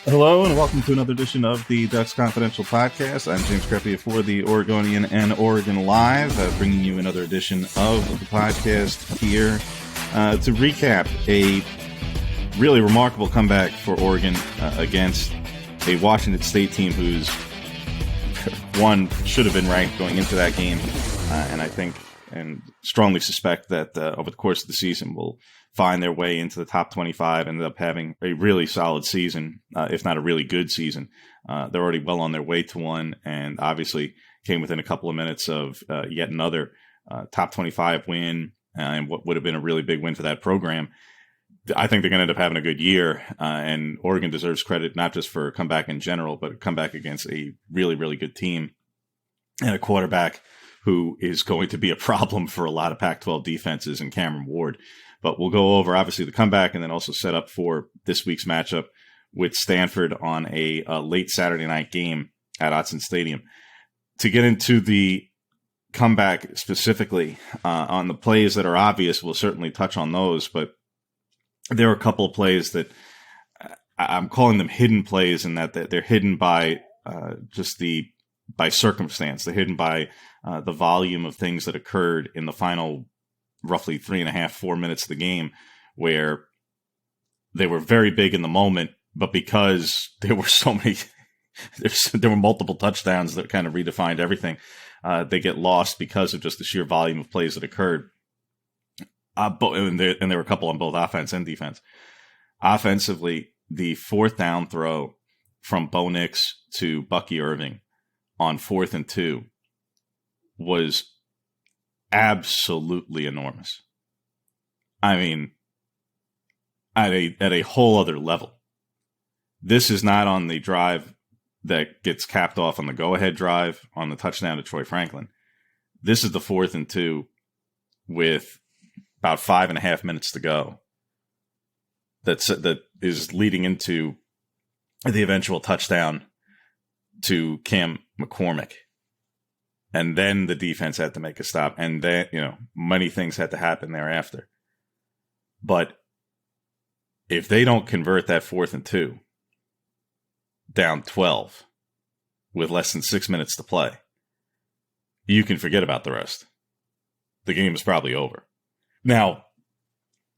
Hello and welcome to another edition of the Ducks Confidential Podcast. I'm James Crepia for the Oregonian and Oregon Live, bringing you another edition of the podcast here to recap a really remarkable comeback for Oregon against a Washington State team who's one should have been ranked going into that game, and I think and strongly suspect that over the course of the season will find their way into the top 25, ended up having a really solid season, if not a really good season. They're already well on their way to one, and obviously came within a couple of minutes of yet another top 25 win, and what would have been a really big win for that program. I think they're going to end up having a good year, and Oregon deserves credit not just for a comeback in general, but a comeback against a really, really good team and a quarterback who is going to be a problem for a lot of Pac-12 defenses in Cameron Ward. But we'll go over, obviously, the comeback and then also set up for this week's matchup with Stanford on a late Saturday night game at Autzen Stadium. To get into the comeback specifically on the plays that are obvious, we'll certainly touch on those. But there are a couple of plays that I'm calling them hidden plays, in that they're hidden by by circumstance. They're hidden by the volume of things that occurred in the final roughly 3.5-4 minutes of the game, where they were very big in the moment, but because there were so many, there were multiple touchdowns that kind of redefined everything. They get lost because of just the sheer volume of plays that occurred. And there were a couple on both offense and defense. Offensively, the fourth down throw from Bo Nix to Bucky Irving on 4th and 2 was absolutely enormous. I mean, at a whole other level. This is not on the drive that gets capped off on the go-ahead drive on the touchdown to Troy Franklin. This is the 4th and 2 with about 5.5 minutes to go. That is leading into the eventual touchdown to Cam McCormick. And then the defense had to make a stop. And then, many things had to happen thereafter. But if they don't convert that 4th and 2 down 12 with less than 6 minutes to play, you can forget about the rest. The game is probably over. Now,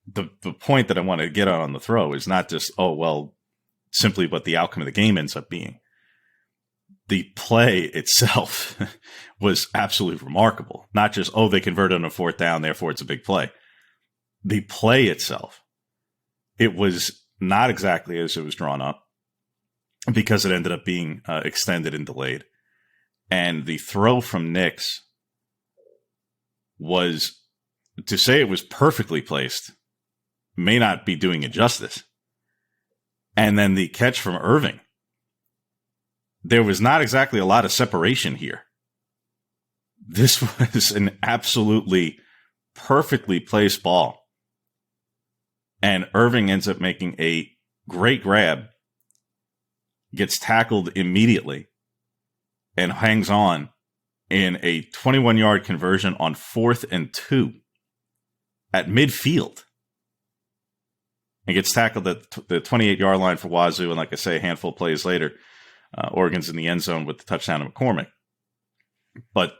the point that I want to get on the throw is not just, simply what the outcome of the game ends up being. The play itself was absolutely remarkable. Not just, they converted on a 4th down, therefore it's a big play. The play itself, it was not exactly as it was drawn up, because it ended up being extended and delayed. And the throw from Nix was, to say it was perfectly placed, may not be doing it justice. And then the catch from Irving, there was not exactly a lot of separation here. This was an absolutely perfectly placed ball. And Irving ends up making a great grab, gets tackled immediately, and hangs on in a 21-yard conversion on 4th and 2 at midfield. And gets tackled at the 28-yard line for Wazoo, and like I say, a handful of plays later, Oregon's in the end zone with the touchdown to McCormick. But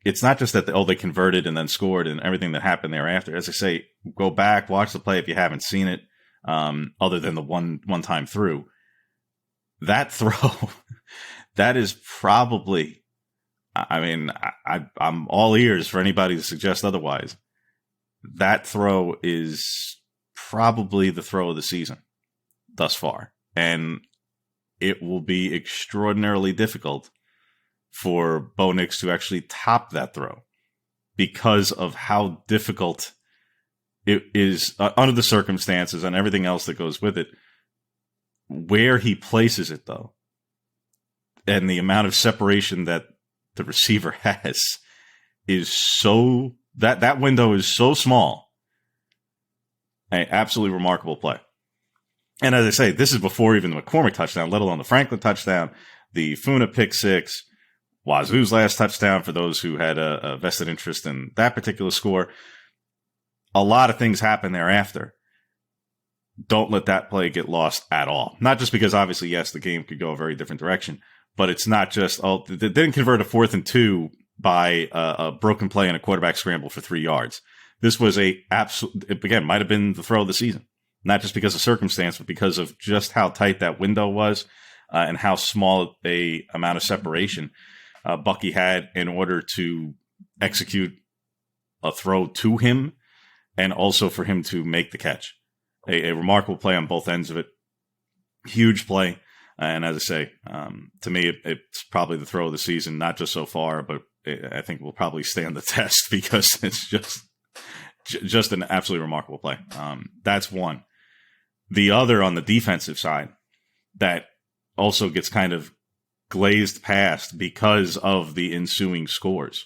it's not just that they converted and then scored and everything that happened thereafter. As I say, go back, watch the play if you haven't seen it, other than the one time through. That throw, that is probably, I'm all ears for anybody to suggest otherwise. That throw is probably the throw of the season thus far. And it will be extraordinarily difficult for Bo Nix to actually top that throw, because of how difficult it is under the circumstances and everything else that goes with it. Where he places it, though, and the amount of separation that the receiver has is so, that window is so small. An absolutely remarkable play. And as I say, this is before even the McCormick touchdown, let alone the Franklin touchdown, the Funa pick six, Wazoo's last touchdown, for those who had a vested interest in that particular score. A lot of things happened thereafter. don't let that play get lost at all. Not just because, obviously, yes, the game could go a very different direction, but it's not just, they didn't convert a 4th and 2 by a broken play and a quarterback scramble for 3 yards. This was again, might have been the throw of the season. Not just because of circumstance, but because of just how tight that window was and how small a amount of separation Bucky had in order to execute a throw to him and also for him to make the catch. A remarkable play on both ends of it. Huge play. And as I say, to me, it's probably the throw of the season, not just so far, but I think will probably stand the test because it's just an absolutely remarkable play. That's one. The other on the defensive side that also gets kind of glazed past because of the ensuing scores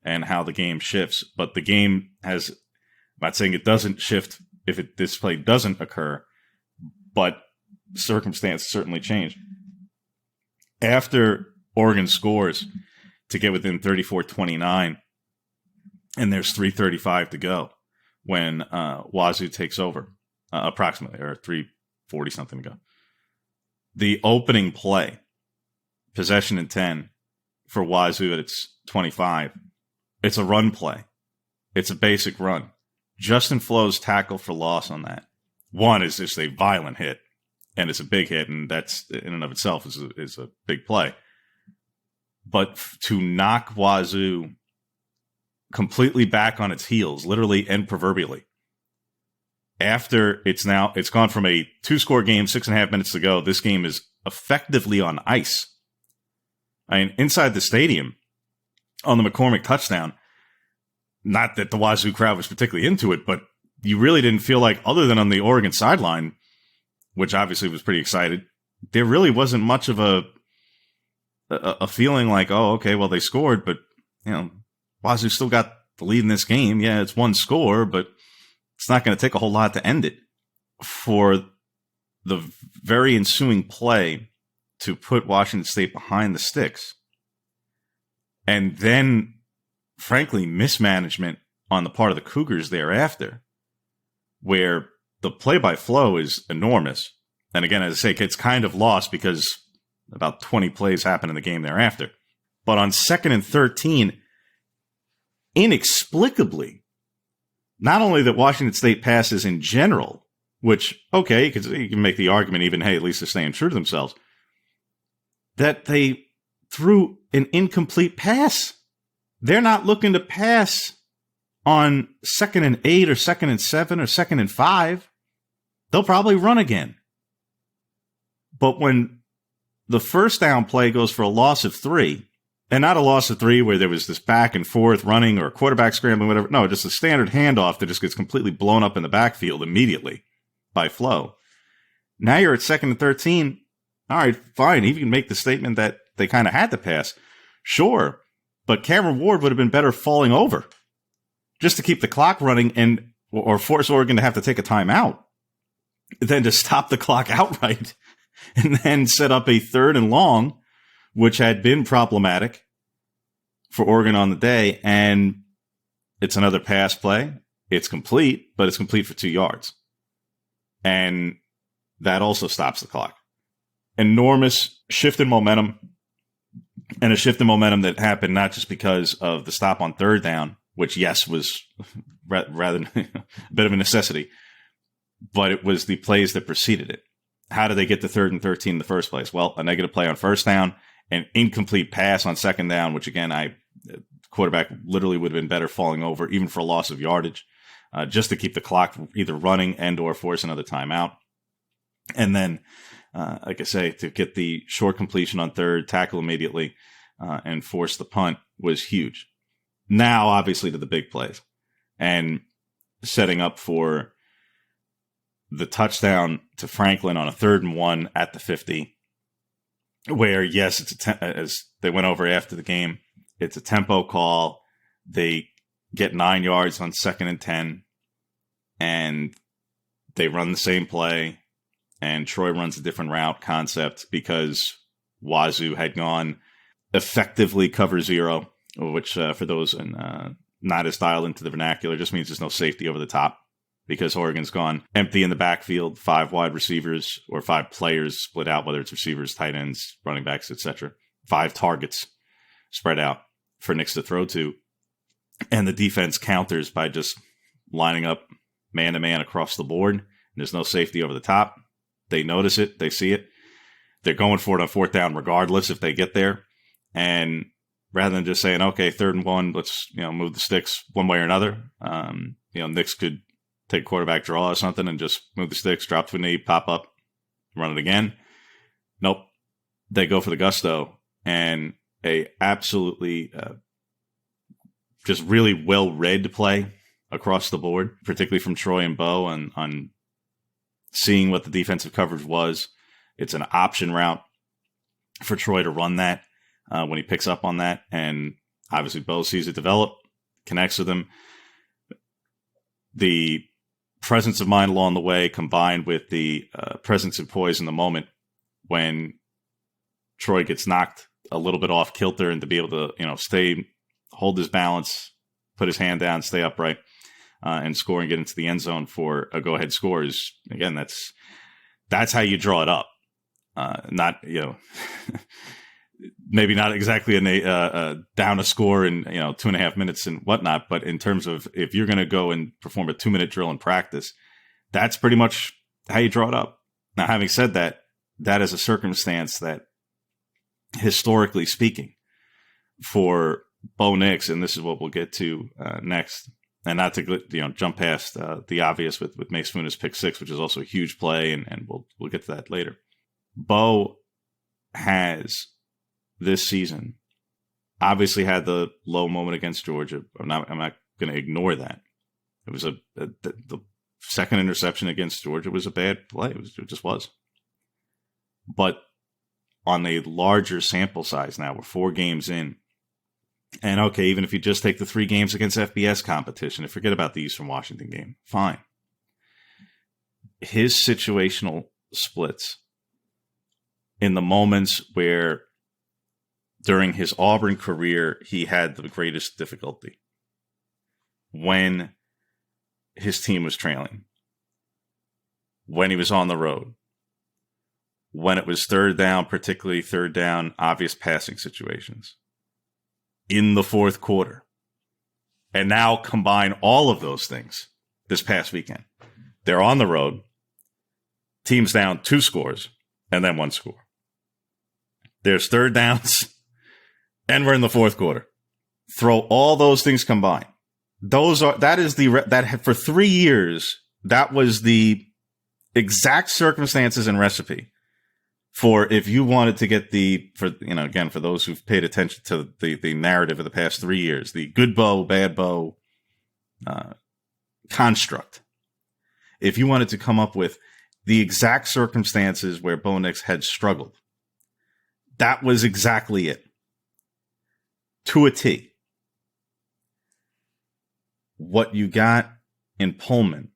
and how the game shifts. But the game has, I'm not saying it doesn't shift if this play doesn't occur, but circumstances certainly change. After Oregon scores to get within 34-29, and there's 3:35 to go when Wazoo takes over, approximately, or 3:40 something to go. The opening play, possession and 10 for Wazoo at its 25, it's a run play. It's a basic run. Justin Flo's tackle for loss on that. One is just a violent hit, and it's a big hit, and that's in and of itself is a big play. But to knock Wazoo completely back on its heels, literally and proverbially, after it's gone from a 2-score game, 6.5 minutes to go, this game is effectively on ice. I mean, inside the stadium, on the McCormick touchdown, not that the Wazoo crowd was particularly into it, but you really didn't feel like, other than on the Oregon sideline, which obviously was pretty excited, there really wasn't much of a feeling like, oh, okay, well, they scored, but, Wazoo still got the lead in this game. Yeah, it's 1 score, but it's not going to take a whole lot to end it. For the very ensuing play to put Washington State behind the sticks, and then, frankly, mismanagement on the part of the Cougars thereafter, where the play-by-flow is enormous. And again, as I say, it's kind of lost because about 20 plays happen in the game thereafter. But on 2nd and 13, inexplicably, not only that Washington State passes in general, which, okay, you can make the argument even, hey, at least they're staying true to themselves, that they threw an incomplete pass. They're not looking to pass on 2nd and 8 or 2nd and 7 or 2nd and 5. They'll probably run again. But when the first down play goes for a loss of 3, and not a loss of 3 where there was this back and forth running or a quarterback scrambling, whatever. No, just a standard handoff that just gets completely blown up in the backfield immediately by Flo. Now you're at 2nd and 13. All right, fine. He can make the statement that they kind of had to pass. Sure. But Cameron Ward would have been better falling over just to keep the clock running or force Oregon to have to take a timeout than to stop the clock outright and then set up a 3rd and long, which had been problematic for Oregon on the day. And it's another pass play. It's complete, but it's complete for 2 yards. And that also stops the clock. Enormous shift in momentum, and a shift in momentum that happened not just because of the stop on 3rd down, which, yes, was rather a bit of a necessity, but it was the plays that preceded it. How did they get to 3rd and 13 in the first place? Well, a negative play on 1st down, an incomplete pass on 2nd down, which, again, quarterback literally would have been better falling over, even for a loss of yardage, just to keep the clock either running and or force another timeout. And then, like I say, to get the short completion on 3rd, tackle immediately, and force the punt was huge. Now, obviously, to the big plays and setting up for the touchdown to Franklin on a 3rd and 1 at the 50, where, yes, it's as they went over after the game, it's a tempo call. They get 9 yards on 2nd and 10, and they run the same play, and Troy runs a different route concept because Wazoo had gone effectively cover 0, which for those not as dialed into the vernacular just means there's no safety over the top. because Oregon's gone empty in the backfield, 5 wide receivers or 5 players split out, whether it's receivers, tight ends, running backs, etc. 5 targets spread out for Nix to throw to. And the defense counters by just lining up man-to-man across the board. And there's no safety over the top. They notice it. They see it. They're going for it on 4th down regardless if they get there. And rather than just saying, okay, 3rd and 1, let's move the sticks one way or another. Nix could take a quarterback draw or something and just move the sticks, drop to a knee, pop up, run it again. Nope. They go for the gusto, and a absolutely just really well-read play across the board, particularly from Troy and Bo on seeing what the defensive coverage was. It's an option route for Troy to run that when he picks up on that, and obviously Bo sees it develop, connects with him. The presence of mind along the way, combined with the presence and poise in the moment when Troy gets knocked a little bit off kilter, and to be able to hold his balance, put his hand down, stay upright, and score and get into the end zone for a go-ahead score is, again, that's how you draw it up. Not maybe not exactly down a score in 2.5 minutes and whatnot, but in terms of if you're going to go and perform a 2-minute drill in practice, that's pretty much how you draw it up. Now, having said that, that is a circumstance that, historically speaking, for Bo Nix, and this is what we'll get to next, and not to jump past the obvious with Mace Funa's pick 6, which is also a huge play, and we'll get to that later. Bo has this season obviously had the low moment against Georgia. I'm not going to ignore that. It was the second interception against Georgia was a bad play. It just was. But on a larger sample size now, we're 4 games in. And okay, even if you just take the 3 games against FBS competition and forget about the Eastern Washington game, fine. His situational splits in the moments where during his Auburn career he had the greatest difficulty, when his team was trailing, when he was on the road, when it was 3rd down, particularly 3rd down, obvious passing situations, in the 4th quarter. And now combine all of those things this past weekend. They're on the road, team's down 2 scores, and then 1 score. There's 3rd downs, and we're in the 4th quarter. Throw all those things combined. That for 3 years, that was the exact circumstances and recipe for if you wanted to get for those who've paid attention to the narrative of the past 3 years, the good Bo, bad Bo construct. If you wanted to come up with the exact circumstances where Bo Nix had struggled, that was exactly it. To a T. What you got in Pullman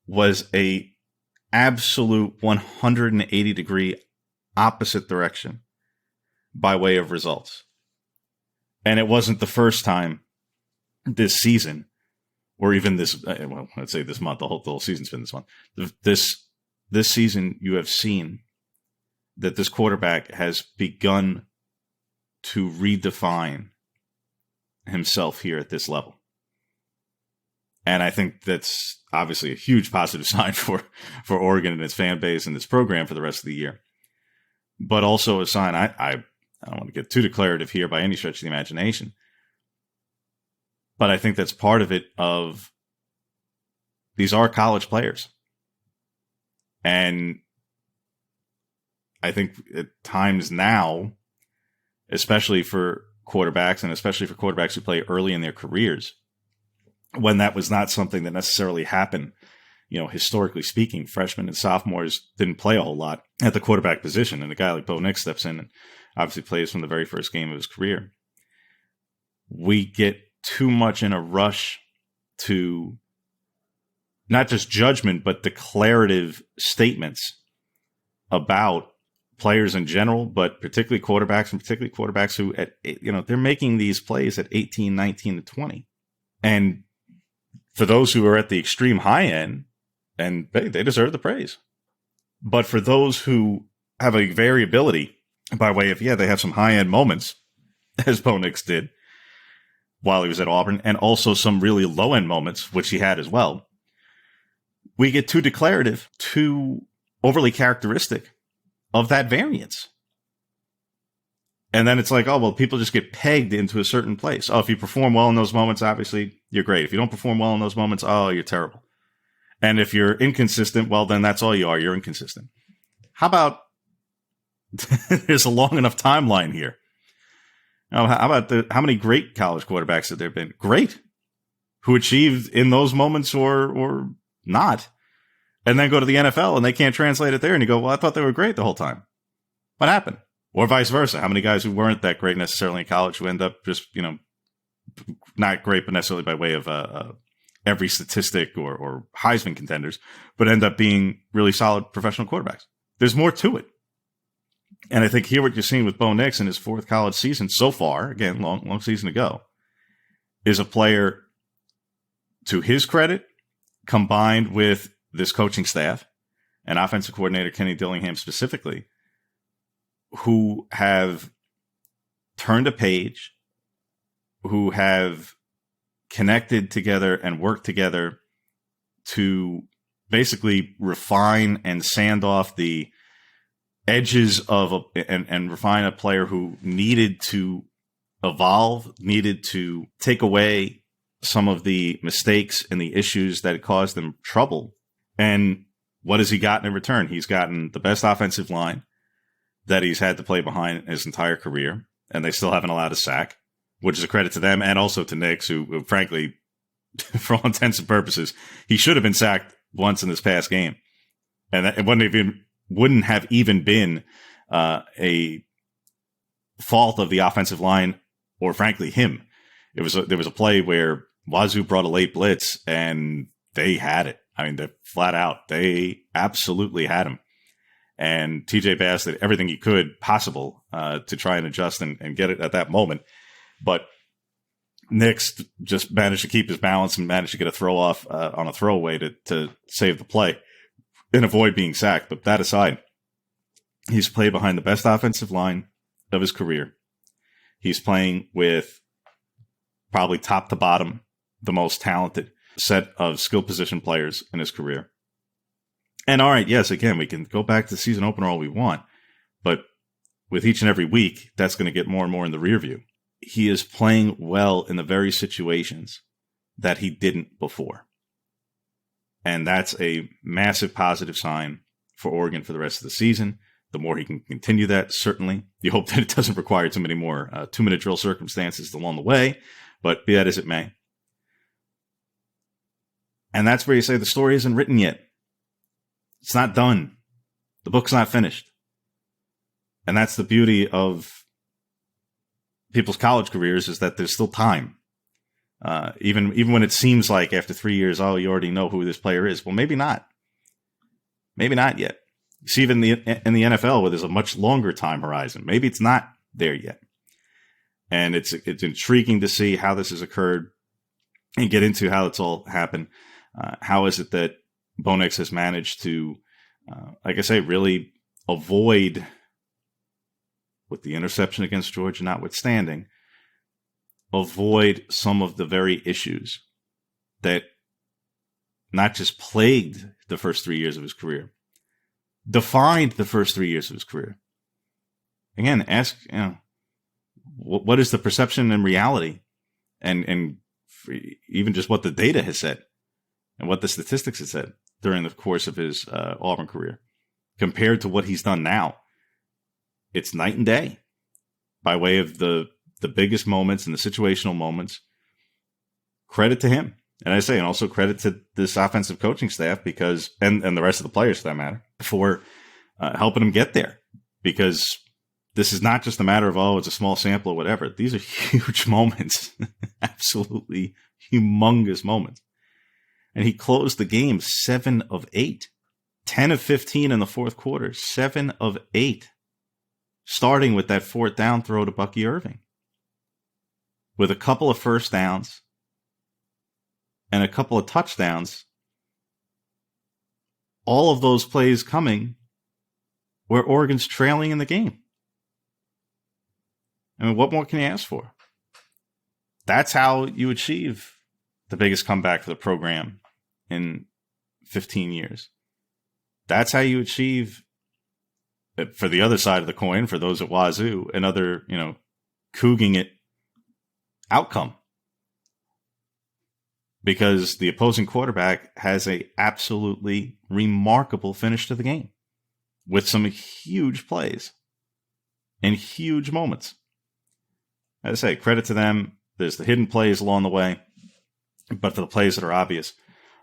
was a absolute 180-degree opposite direction by way of results. And it wasn't the first time this season, or even this, let's say this month, the whole season's been this month. This season, you have seen that this quarterback has begun to redefine himself here at this level. And I think that's obviously a huge positive sign for Oregon and its fan base and its program for the rest of the year. But also a sign, I don't want to get too declarative here by any stretch of the imagination, but I think that's part of it. These are college players. And I think at times now, especially for quarterbacks and especially for quarterbacks who play early in their careers, when that was not something that necessarily happened, historically speaking, freshmen and sophomores didn't play a whole lot at the quarterback position. And a guy like Bo Nix steps in and obviously plays from the very first game of his career. We get too much in a rush to not just judgment, but declarative statements about players in general, but particularly quarterbacks, and particularly quarterbacks who, they're making these plays at 18, 19, and 20. And for those who are at the extreme high end, and they deserve the praise. But for those who have a variability by way of, they have some high end moments, as Bo Nix did while he was at Auburn, and also some really low end moments, which he had as well. We get too declarative, too overly characteristic of that variance. And then it's like, oh, well, people just get pegged into a certain place. Oh, if you perform well in those moments, obviously you're great. If you don't perform well in those moments, oh, you're terrible. And if you're inconsistent, well, then that's all you are. You're inconsistent. How about there's a long enough timeline here? Now, how about how many great college quarterbacks have there been? Great. Who achieved in those moments or not. And then go to the NFL and they can't translate it there. And you go, well, I thought they were great the whole time. What happened? Or vice versa. How many guys who weren't that great necessarily in college who end up just, not great, but necessarily by way of every statistic or Heisman contenders, but end up being really solid professional quarterbacks. There's more to it. And I think here what you're seeing with Bo Nix in his fourth college season so far, again, long season to go, is a player, to his credit, combined with this coaching staff and offensive coordinator Kenny Dillingham specifically, who have turned a page, who have connected together and worked together to basically refine and sand off the edges of and refine a player who needed to evolve, needed to take away some of the mistakes and the issues that caused them trouble. And what has he gotten in return? He's gotten the best offensive line that he's had to play behind his entire career, and they still haven't allowed a sack, which is a credit to them and also to Nix, who frankly, for all intents and purposes, he should have been sacked once in this past game. And it wouldn't have even been a fault of the offensive line or frankly him. There was a play where Wazoo brought a late blitz and they had it. I mean, they're flat out. They absolutely had him. And TJ Bass did everything he could possible to try and adjust and get it at that moment. But Nix just managed to keep his balance and managed to get a throw off on a throwaway to save the play and avoid being sacked. But that aside, he's played behind the best offensive line of his career. He's playing with probably top to bottom the most talented set of skill position players in his career. And all right, yes, again, we can go back to the season opener all we want, but with each and every week, that's going to get more and more in the rear view. He is playing well in the very situations that he didn't before. And that's a massive positive sign for Oregon for the rest of the season. The more he can continue that, certainly. You hope that it doesn't require too many more 2-minute drill circumstances along the way, but be that as it may. And that's where you say the story isn't written yet. It's not done. The book's not finished. And that's the beauty of people's college careers, is that there's still time. Even when it seems like after 3 years, oh, you already know who this player is. Well, maybe not. Maybe not yet. You see, even in the NFL, where there's a much longer time horizon, maybe it's not there yet. And it's intriguing to see how this has occurred and get into how it's all happened. How is it that Bo Nix has managed to, like I say, really avoid, with the interception against Georgia notwithstanding, avoid some of the very issues that not just plagued the first 3 years of his career, defined the first 3 years of his career. Again, ask, what is the perception and reality, and even just what the data has said and what the statistics have said during the course of his Auburn career compared to what he's done now. It's night and day by way of the biggest moments and the situational moments. Credit to him. And I say, and also credit to this offensive coaching staff because, and the rest of the players for that matter, for helping him get there. Because this is not just a matter of, oh, it's a small sample or whatever. These are huge moments. Absolutely humongous moments. And he closed the game 7 of 8. 10 of 15 in the fourth quarter. 7 of 8. Starting with that fourth down throw to Bucky Irving. With a couple of first downs. and a couple of touchdowns, all of those plays coming where Oregon's trailing in the game. I mean, what more can you ask for? That's how you achieve the biggest comeback for the program in 15 years. That's how you achieve, for the other side of the coin, for those at Wazoo, another, Couging it outcome. Because the opposing quarterback has a absolutely remarkable finish to the game with some huge plays and huge moments. As I say, credit to them. There's the hidden plays along the way, but for the plays that are obvious,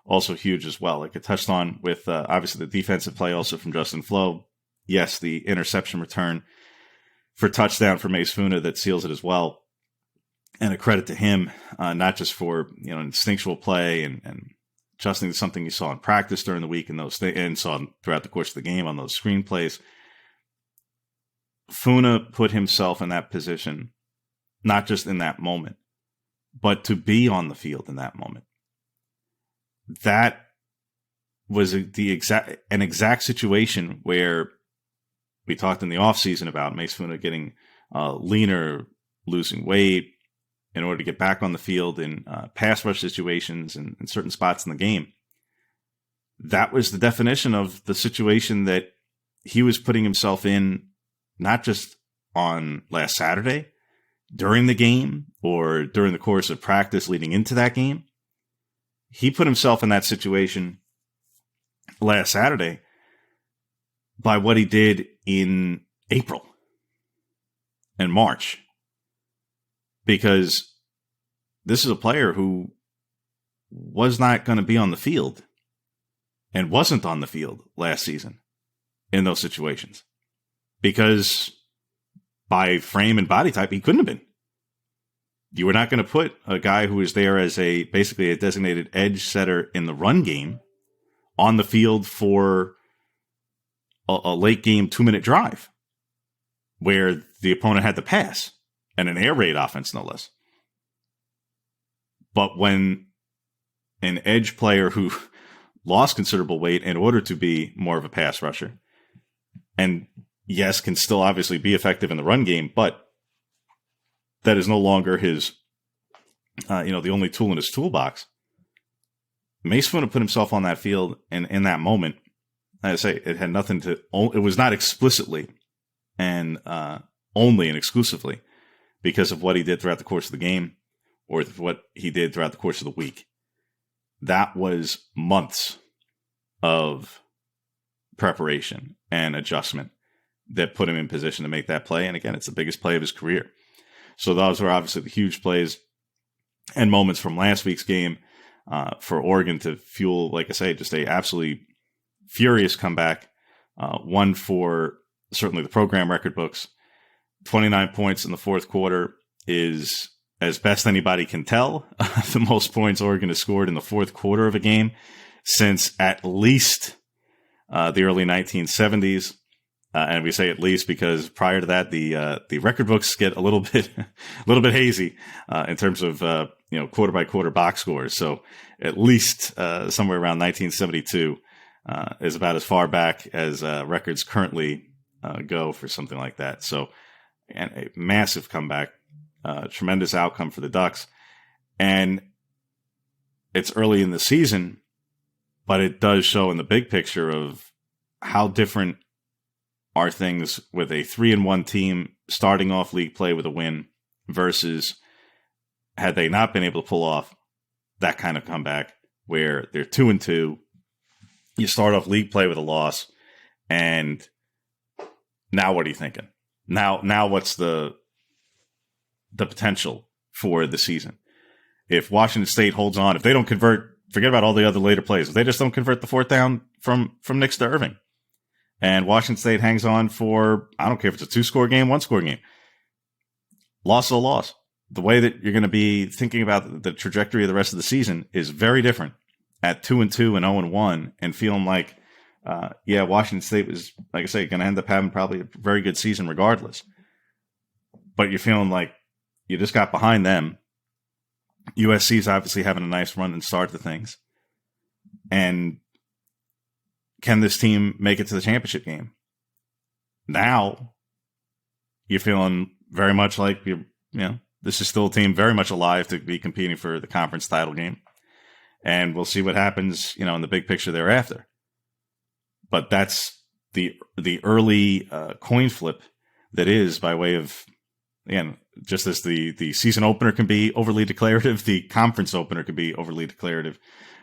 also huge as well. Like it touched on with, obviously, the defensive play also from Justin Flo. Yes, the interception return for touchdown for Mace Funa that seals it as well. And a credit to him, not just for instinctual play and adjusting to something you saw in practice during the week and those things, and saw throughout the course of the game on those screenplays. Funa put himself in that position, not just in that moment, but to be on the field in that moment. That was an exact situation where we talked in the offseason about Mace Funa getting leaner, losing weight, in order to get back on the field in pass rush situations and in certain spots in the game. That was the definition of the situation that he was putting himself in, not just on last Saturday, during the game, or during the course of practice leading into that game. He put himself in that situation last Saturday by what he did in April and March. Because this is a player who was not going to be on the field and wasn't on the field last season in those situations. Because by frame and body type, he couldn't have been. You were not going to put a guy who is there as basically a designated edge setter in the run game on the field for a late game 2-minute drive where the opponent had to pass. And an air raid offense, no less. But when an edge player who lost considerable weight in order to be more of a pass rusher, and yes, can still obviously be effective in the run game, but that is no longer his, the only tool in his toolbox. Mace Funa put himself on that field, and in that moment, as I say, it had nothing to. It was not explicitly and only and exclusively because of what he did throughout the course of the game, or what he did throughout the course of the week. That was months of preparation and adjustment that put him in position to make that play. And again, it's the biggest play of his career. So those were obviously the huge plays and moments from last week's game for Oregon to fuel, like I say, just a absolutely furious comeback. One for certainly the program record books. 29 points in the fourth quarter is, as best anybody can tell, the most points Oregon has scored in the fourth quarter of a game since at least the early 1970s. And we say at least because prior to that, the record books get a little bit hazy in terms of quarter by quarter box scores. So at least somewhere around 1972 is about as far back as records currently go for something like that. So, and a massive comeback, tremendous outcome for the Ducks. And it's early in the season, but it does show in the big picture of how different are things with a 3-1 team starting off league play with a win versus had they not been able to pull off that kind of comeback where they're 2-2, you start off league play with a loss, and now what are you thinking? Now what's the potential for the season? If Washington State holds on, if they don't convert, forget about all the other later plays. If they just don't convert the fourth down from Nix to Irving, and Washington State hangs on for, I don't care if it's a 2-score game, 1-score game, loss is a loss. The way that you're going to be thinking about the trajectory of the rest of the season is very different at 2-2 and 0-1 and feeling like, Washington State was, like I say, going to end up having probably a very good season regardless. But you're feeling like you just got behind them USC is obviously having a nice run and start to things. And can this team make it to the championship game? Now, you're feeling very much like this is still a team very much alive to be competing for the conference title game. And we'll see what happens, in the big picture thereafter. But that's the early coin flip that is by way of, again, just as the season opener can be overly declarative, the conference opener can be overly declarative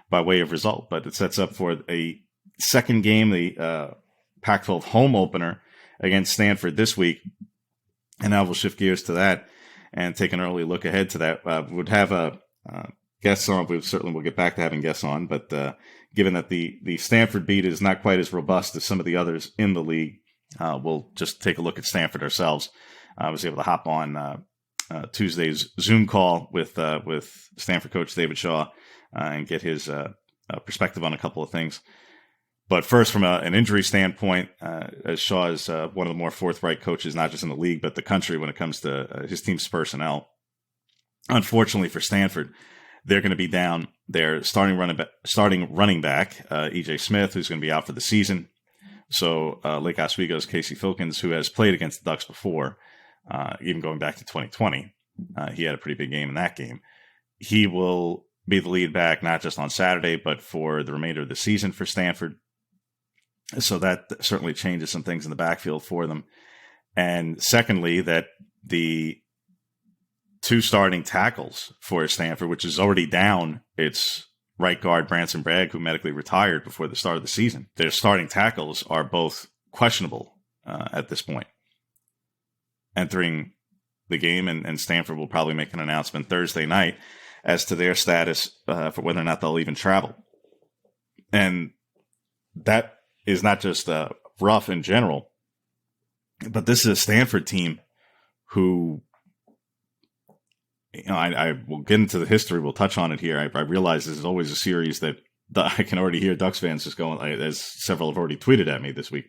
by way of result. But it sets up for a second game, the Pac-12 home opener against Stanford this week. And now we'll shift gears to that and take an early look ahead to that. Would have a guests on. We certainly will get back to having guests on, but given that the Stanford beat is not quite as robust as some of the others in the league, we'll just take a look at Stanford ourselves. I was able to hop on Tuesday's Zoom call with Stanford coach David Shaw and get his perspective on a couple of things. But first, from an injury standpoint, as Shaw is one of the more forthright coaches, not just in the league, but the country when it comes to his team's personnel. Unfortunately for Stanford, they're going to be down their starting running back, E.J. Smith, who's going to be out for the season. So Lake Oswego's Casey Filkins, who has played against the Ducks before, even going back to 2020, he had a pretty big game in that game. He will be the lead back not just on Saturday, but for the remainder of the season for Stanford. So that certainly changes some things in the backfield for them. And secondly, that the two starting tackles for Stanford, which is already down its right guard, Branson Bragg, who medically retired before the start of the season. Their starting tackles are both questionable at this point entering the game, and Stanford will probably make an announcement Thursday night as to their status for whether or not they'll even travel. And that is not just rough in general, but this is a Stanford team who, I will get into the history. We'll touch on it here. I realize this is always a series that I can already hear Ducks fans just going, as several have already tweeted at me this week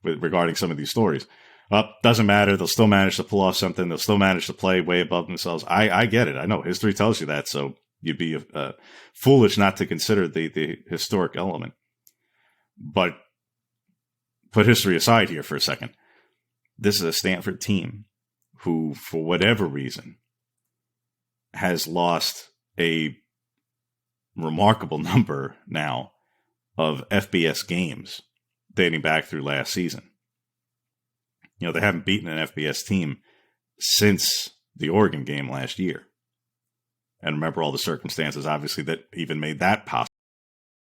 regarding some of these stories. Doesn't matter. They'll still manage to pull off something. They'll still manage to play way above themselves. I get it. I know history tells you that. So you'd be foolish not to consider the historic element. But put history aside here for a second. This is a Stanford team who, for whatever reason, has lost a remarkable number now of FBS games dating back through last season. They haven't beaten an FBS team since the Oregon game last year. And remember all the circumstances, obviously, that even made that possible.